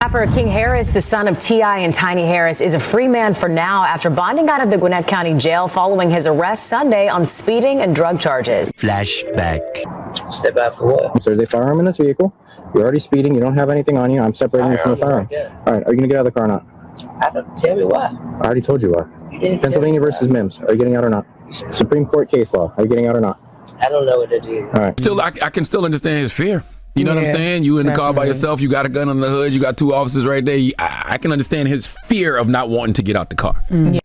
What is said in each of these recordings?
Rapper King Harris, the son of T.I. and Tiny Harris, is a free man for now after bonding out of the Gwinnett County Jail following his arrest Sunday on speeding and drug charges. Flashback. Step out for what? So there's a firearm in this vehicle. You're already speeding. You don't have anything on you. I'm separating you from the firearm. Yeah. All right. Are you going to get out of the car or not? I don't tell me why. I already told you why. You didn't Pennsylvania versus Mims. Are you getting out or not? Supreme Court case law. Are you getting out or not? I don't know what it is. All right. Still, I can still understand his fear. You know what I'm saying? You in the car by yourself, you got a gun on the hood, you got two officers right there. I can understand his fear of not wanting to get out the car. Yeah.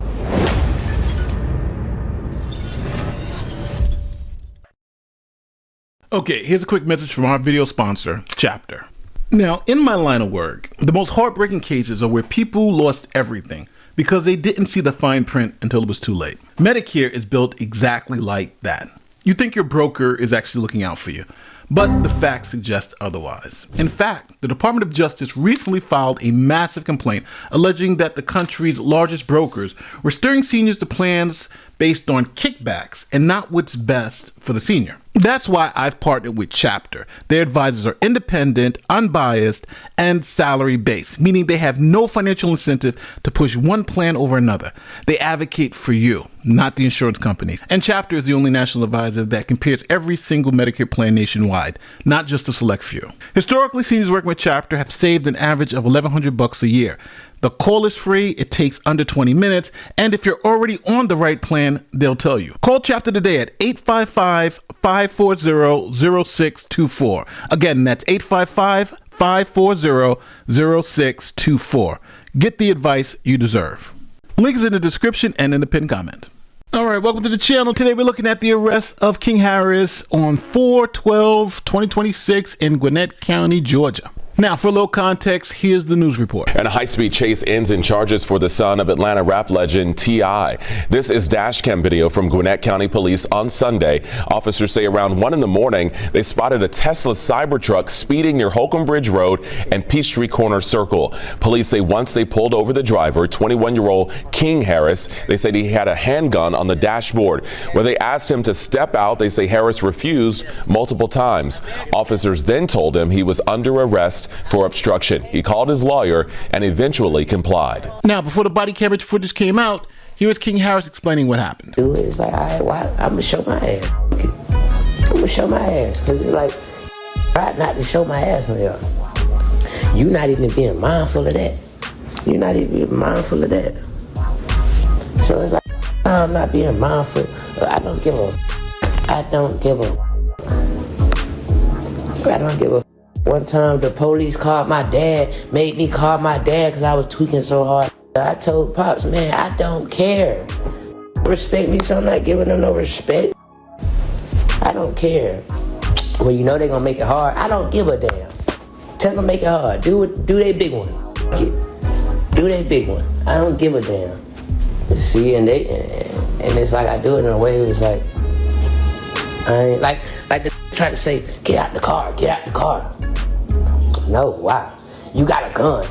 Okay, here's a quick message from our video sponsor, Chapter. Now, in my line of work, the most heartbreaking cases are where people lost everything because they didn't see the fine print until it was too late. Medicare is built exactly like that. You think your broker is actually looking out for you, but the facts suggest otherwise. In fact, the Department of Justice recently filed a massive complaint alleging that the country's largest brokers were steering seniors to plans based on kickbacks and not what's best for the senior. That's why I've partnered with Chapter. Their advisors are independent, unbiased, and salary-based, meaning they have no financial incentive to push one plan over another. They advocate for you, not the insurance companies. And Chapter is the only national advisor that compares every single Medicare plan nationwide, not just a select few. Historically, seniors working with Chapter have saved an average of $1,100 a year. The call is free, it takes under 20 minutes, and if you're already on the right plan, they'll tell you. Call Chapter today at 855-540-0624. Again, that's 855-540-0624. Get the advice you deserve. Links in the description and in the pinned comment. All right, welcome to the channel. Today we're looking at the arrest of King Harris on 4/12/2026 in Gwinnett County, Georgia. Now, for a little context, here's the news report. And a high-speed chase ends in charges for the son of Atlanta rap legend T.I. This is dashcam video from Gwinnett County Police on Sunday. Officers say around 1 in the morning, they spotted a Tesla Cybertruck speeding near Holcomb Bridge Road and Peachtree Corner Circle. Police say once they pulled over the driver, 21-year-old King Harris, they said he had a handgun on the dashboard. When they asked him to step out, they say Harris refused multiple times. Officers then told him he was under arrest for obstruction. He called his lawyer and eventually complied. Now, before the body camera footage came out, here was King Harris explaining what happened. It's like, all right, why? I'm gonna show my ass. I'm gonna show my ass, because it's like, right not to show my ass on y'all. You're not even being mindful of that. You're not even being mindful of that. So it's like, I'm not being mindful. I don't give a. One time the police called my dad, made me call my dad because I was tweaking so hard. I told Pops, man, I don't care. Respect me, so I'm not giving them no respect. I don't care. Well, you know they're gonna make it hard. I don't give a damn. Tell them make it hard. Do their big one. Do their big one. I don't give a damn. See, and it's like I do it in a way where it's like, I ain't like they try to say, get out the car, get out the car. No, why? You got a gun.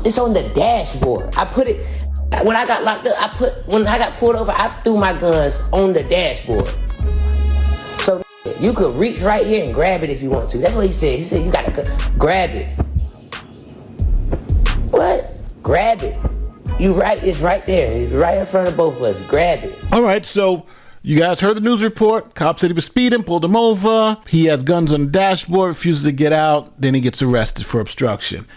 It's on the dashboard. I put it, when I got locked up, when I got pulled over, I threw my guns on the dashboard. So you could reach right here and grab it if you want to. That's what he said. He said, you got to grab it. What? Grab it. It's right there. It's right in front of both of us. Grab it. All right, so you guys heard the news report. Cop said he was speeding, pulled him over. He has guns on the dashboard, refuses to get out. Then he gets arrested for obstruction.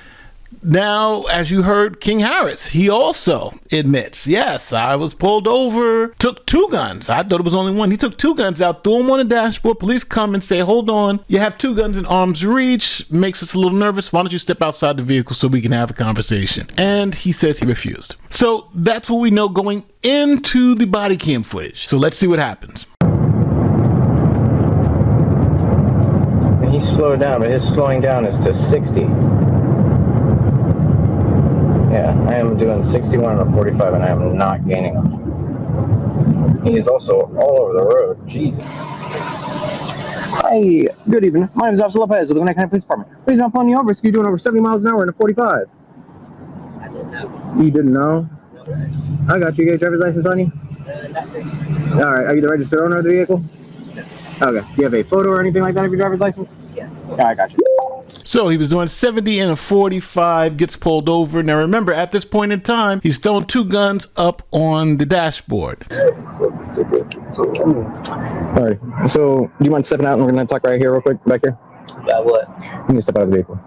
Now, as you heard, King Harris, he also admits, yes, I was pulled over, took two guns. I thought it was only one. He took two guns out, threw them on the dashboard. Police come and say, hold on, you have two guns in arm's reach. Makes us a little nervous. Why don't you step outside the vehicle so we can have a conversation? And he says he refused. So that's what we know going into the body cam footage. So let's see what happens. And he's slowed down, but his slowing down is to 60. Yeah, I am doing 61 and a 45, and I am not gaining on him. He's also all over the road. Jesus. Hi, good evening. My name is Officer Lopez of the Gwinnett County Police Department. Please don't pull me over, so you're doing over 70 miles an hour in a 45. I didn't know. You didn't know? I got you. You got your driver's license on you? All right, are you the registered owner of the vehicle? Okay. Do you have a photo or anything like that of your driver's license? Yeah. I got you. So he was doing 70 and a 45, gets pulled over. Now remember, at this point in time, he's throwing 2 guns up on the dashboard. All right. So, do you mind stepping out and we're going to talk right here real quick, back here? About what? You need to step out of the vehicle.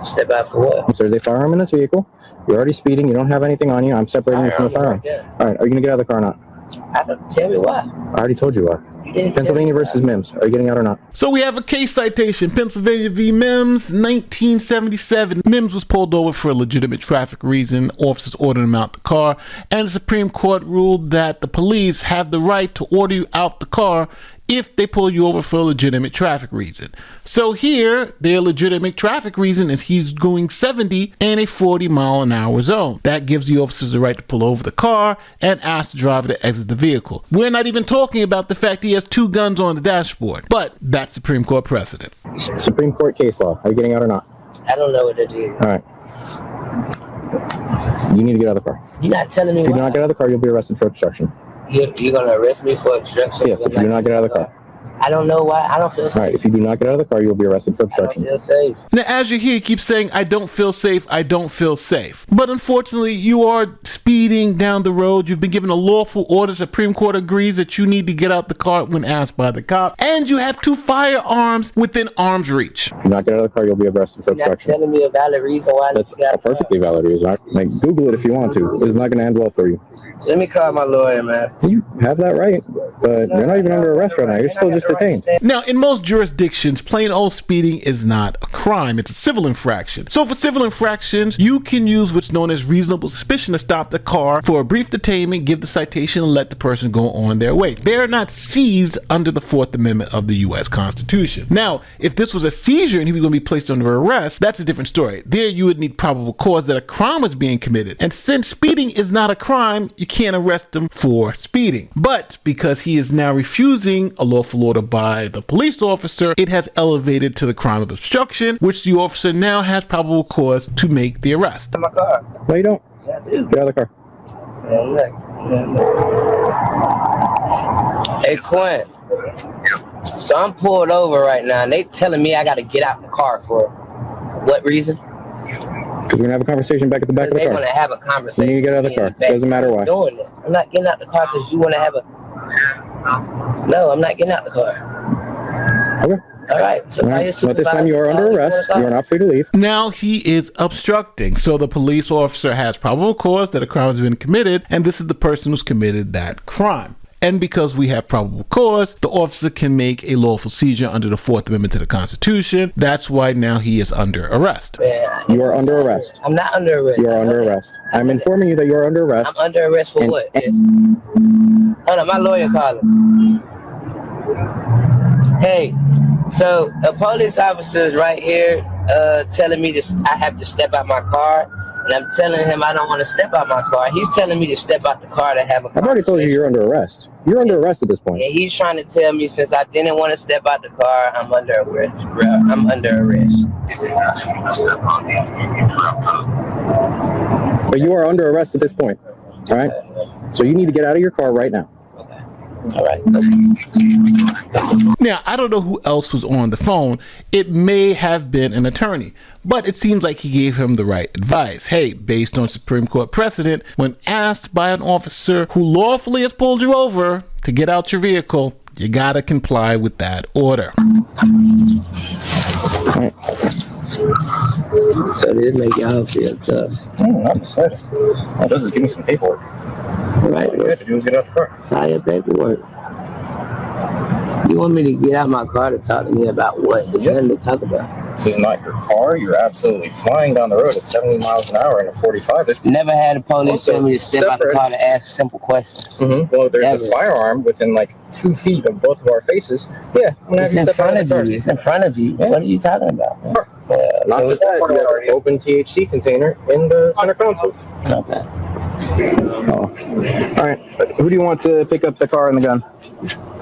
Step out for what? So there's a firearm in this vehicle. You're already speeding. You don't have anything on you. I'm separating you from the firearm. All right. Are you going to get out of the car or not? Tell me why. I already told you why. You didn't Pennsylvania versus Mims. Are you getting out or not? So we have a case citation, Pennsylvania v. Mims, 1977. Mims was pulled over for a legitimate traffic reason. Officers ordered him out the car, and the Supreme Court ruled that the police have the right to order you out the car if they pull you over for a legitimate traffic reason. So here, their legitimate traffic reason is he's going 70 in a 40-mile-an-hour zone. That gives the officers the right to pull over the car and ask the driver to exit the vehicle. We're not even talking about the fact he has 2 guns on the dashboard, but that's Supreme Court precedent. Supreme Court case law. Are you getting out or not? I don't know what it is. All right. You need to get out of the car. You're not telling me If you why. do not get out of the car, you'll be arrested for obstruction. You're going to arrest me for obstruction? Yes, if you do not get out of the car. I don't know why. I don't feel safe. All right, if you do not get out of the car, you'll be arrested for I don't obstruction. feel safe. Now, as you hear, he keeps saying, I don't feel safe, I don't feel safe. But unfortunately, you are speeding down the road. You've been given a lawful order. Supreme Court agrees that you need to get out the car when asked by the cop. And you have 2 firearms within arm's reach. If you do not get out of the car, you'll be arrested for You're not obstruction. telling me a valid reason why. That's a perfectly valid reason. Like, Google it if you want to. It's not going to end well for you. Let me call my lawyer, man. You have that right, but you're not even under arrest right now. You're still just detained. Now, in most jurisdictions, plain old speeding is not a crime. It's a civil infraction. So for civil infractions, you can use what's known as reasonable suspicion to stop the car for a brief detainment, give the citation, and let the person go on their way. They are not seized under the 4th Amendment of the U.S. Constitution. Now, if this was a seizure and he was going to be placed under arrest, that's a different story. There, you would need probable cause that a crime was being committed. And since speeding is not a crime, you can't arrest him for speeding. But because he is now refusing a lawful order by the police officer, it has elevated to the crime of obstruction, which the officer now has probable cause to make the arrest. My car. No, you don't. Yeah, I do. Get out of the car. Hey, Quinn. So I'm pulled over right now, and they telling me I got to get out the car for what reason? Because we're going to have a conversation back at the back of the They car. want to have a conversation. You need to get out of the car. Doesn't matter why. I'm doing it. I'm not getting out the car because you want to have a... No, I'm not getting out the car. Okay. All right. So All right. So at this time, you are under arrest. You are not free to leave. Now he is obstructing. So the police officer has probable cause that a crime has been committed, and this is the person who's committed that crime. And because we have probable cause, the officer can make a lawful seizure under the 4th Amendment to the Constitution. That's why now he is under arrest. Man, You are under arrest. I'm not under arrest. You are under arrest. I'm informing you that you are under arrest. I'm under arrest for And- what? Yes. Hold on, my lawyer calling. Hey, so a police officer is right here telling me I have to step out my car. And I'm telling him I don't want to step out my car. He's telling me to step out the car to have a I've already told you you're under arrest. You're under arrest at this point. And he's trying to tell me since I didn't want to step out the car, I'm under arrest, bro. I'm under arrest. But you are under arrest at this point. All right? So you need to get out of your car right now. All right. Now, I don't know who else was on the phone. It may have been an attorney, but it seems like he gave him the right advice. Hey, based on Supreme Court precedent, when asked by an officer who lawfully has pulled you over to get out your vehicle, you gotta comply with that order. Right. So this make y'all feel tough. Not the slightest. All it does is give me some paperwork. All right. All you have to do is get out the car. File paperwork. You want me to get out my car to talk to me about what? There's nothing to talk about. This is not your car. You're absolutely flying down the road at 70 miles an hour in a 45. There's Never had a police Also, tell me to step out the car to ask simple questions. Well, there's Never. a firearm within like 2 feet of both of our faces. Yeah, I'm gonna have It's you in step out front of of the car. you. It's in front of you. What are you talking about? Not just that, you have an open THC container in the center console. Okay. Oh. All right. Who do you want to pick up the car and the gun?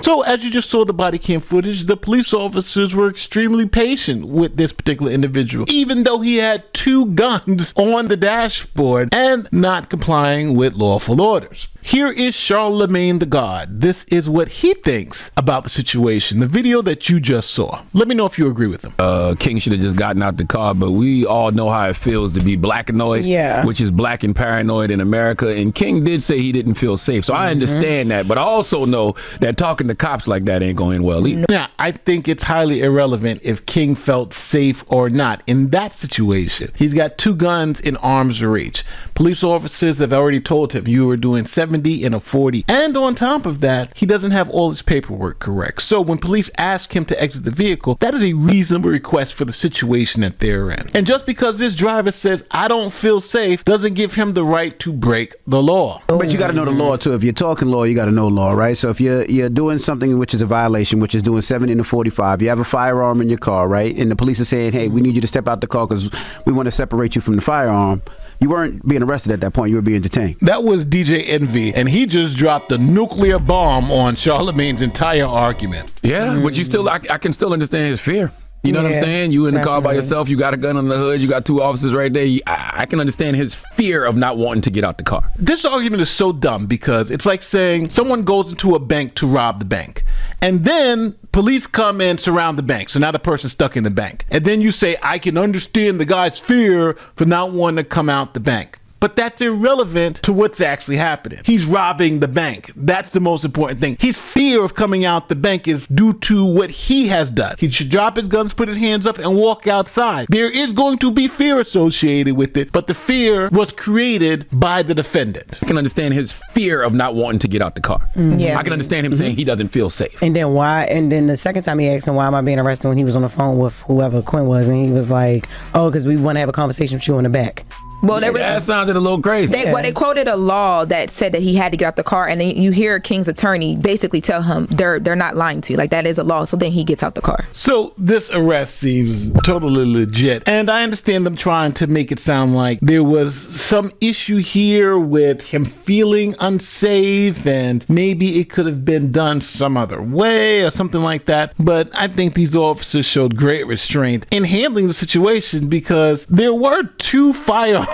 So as you just saw the body cam footage, the police officers were extremely patient with this particular individual, even though he had 2 guns on the dashboard and not complying with lawful orders. Here is Charlamagne Tha God. This is what he thinks about the situation, the video that you just saw. Let me know if you agree with him. King should have just gotten out the car, but we all know how it feels to be blackanoid, which is black and paranoid in America. And King did say he didn't feel safe. So I understand that, but I also know that talking to cops like that ain't going well either. Now, I think it's highly irrelevant if King felt safe or not in that situation. He's got 2 guns in arm's reach. Police officers have already told him you were doing 70 and a 40. And on top of that, he doesn't have all his paperwork correct. So when police ask him to exit the vehicle, that is a reasonable request for the situation that they're in. And just because this driver says, I don't feel safe, doesn't give him the right to break the law. But you got to know the law too. If you're talking law, you got to know law, right? So if you're doing something which is a violation, which is doing 70 and a 45, you have a firearm in your car, right? And the police are saying, hey, we need you to step out the car because we want to separate you from the firearm. You weren't being arrested at that point. You were being detained. That was DJ Envy, and he just dropped the nuclear bomb on Charlamagne's entire argument. Yeah, but you still, I can still understand his fear. You know what I'm saying? You in the car by yourself, you got a gun on the hood, you got 2 officers right there. I can understand his fear of not wanting to get out the car. This argument is so dumb because it's like saying someone goes into a bank to rob the bank, and then police come and surround the bank. So now the person's stuck in the bank. And then you say, I can understand the guy's fear for not wanting to come out the bank. But that's irrelevant to what's actually happening. He's robbing the bank. That's the most important thing. His fear of coming out the bank is due to what he has done. He should drop his guns, put his hands up, and walk outside. There is going to be fear associated with it, but the fear was created by the defendant. I can understand his fear of not wanting to get out the car. I can understand him saying he doesn't feel safe. And then why? And then the second time he asked him, why am I being arrested, when he was on the phone with whoever Quinn was, and he was like, oh, because we want to have a conversation with you in the back. Well, that sounded a little crazy. They quoted a law that said that he had to get out the car, and then you hear King's attorney basically tell him they're not lying to you, like that is a law. So then he gets out the car. So this arrest seems totally legit, and I understand them trying to make it sound like there was some issue here with him feeling unsafe, and maybe it could have been done some other way or something like that. But I think these officers showed great restraint in handling the situation because there were 2 firearms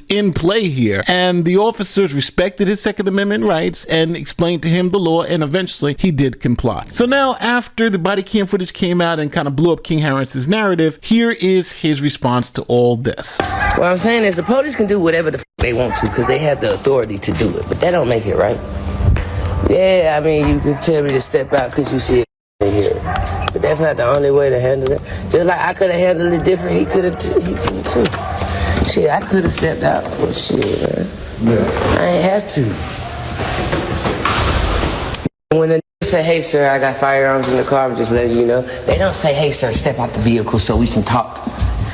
in play here, and the officers respected his Second Amendment rights and explained to him the law, and eventually he did comply. So now, after the body cam footage came out and kind of blew up King Harris's narrative, here is his response to all this. What I'm saying is the police can do whatever the they want to because they have the authority to do it, but that don't make it right. Yeah, I mean, you can tell me to step out because you see it in here, but that's not the only way to handle it. Just like I could have handled it different, he could have too. Shit, I could have stepped out, but shit, man. Yeah. I ain't have to. When the say, hey, sir, I got firearms in the car, I'm just letting you know, they don't say, hey, sir, step out the vehicle so we can talk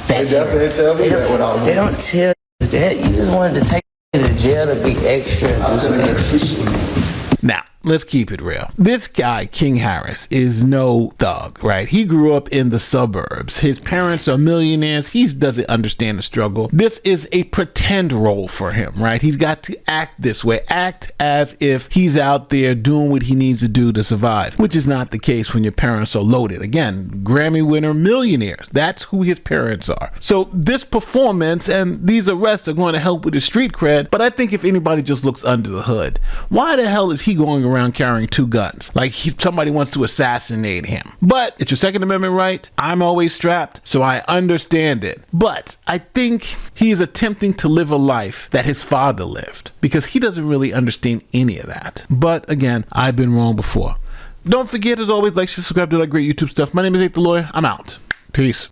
back here. They tell me that when I was. They don't tell you that. You just wanted to take me to jail to be extra and do some extra shit. Now, let's keep it real. This guy, King Harris, is no thug, right? He grew up in the suburbs. His parents are millionaires. He doesn't understand the struggle. This is a pretend role for him, right? He's got to act this way, act as if he's out there doing what he needs to do to survive, which is not the case when your parents are loaded. Again, Grammy winner millionaires. That's who his parents are. So this performance and these arrests are going to help with his street cred, but I think if anybody just looks under the hood, why the hell is he going around carrying 2 guns like somebody wants to assassinate him? But it's your Second Amendment right. I'm always strapped, so I understand it. But I think he is attempting to live a life that his father lived because he doesn't really understand any of that. But again, I've been wrong before. Don't forget, as always, like, subscribe to that great YouTube stuff. My name is Nate the Lawyer. I'm out. Peace.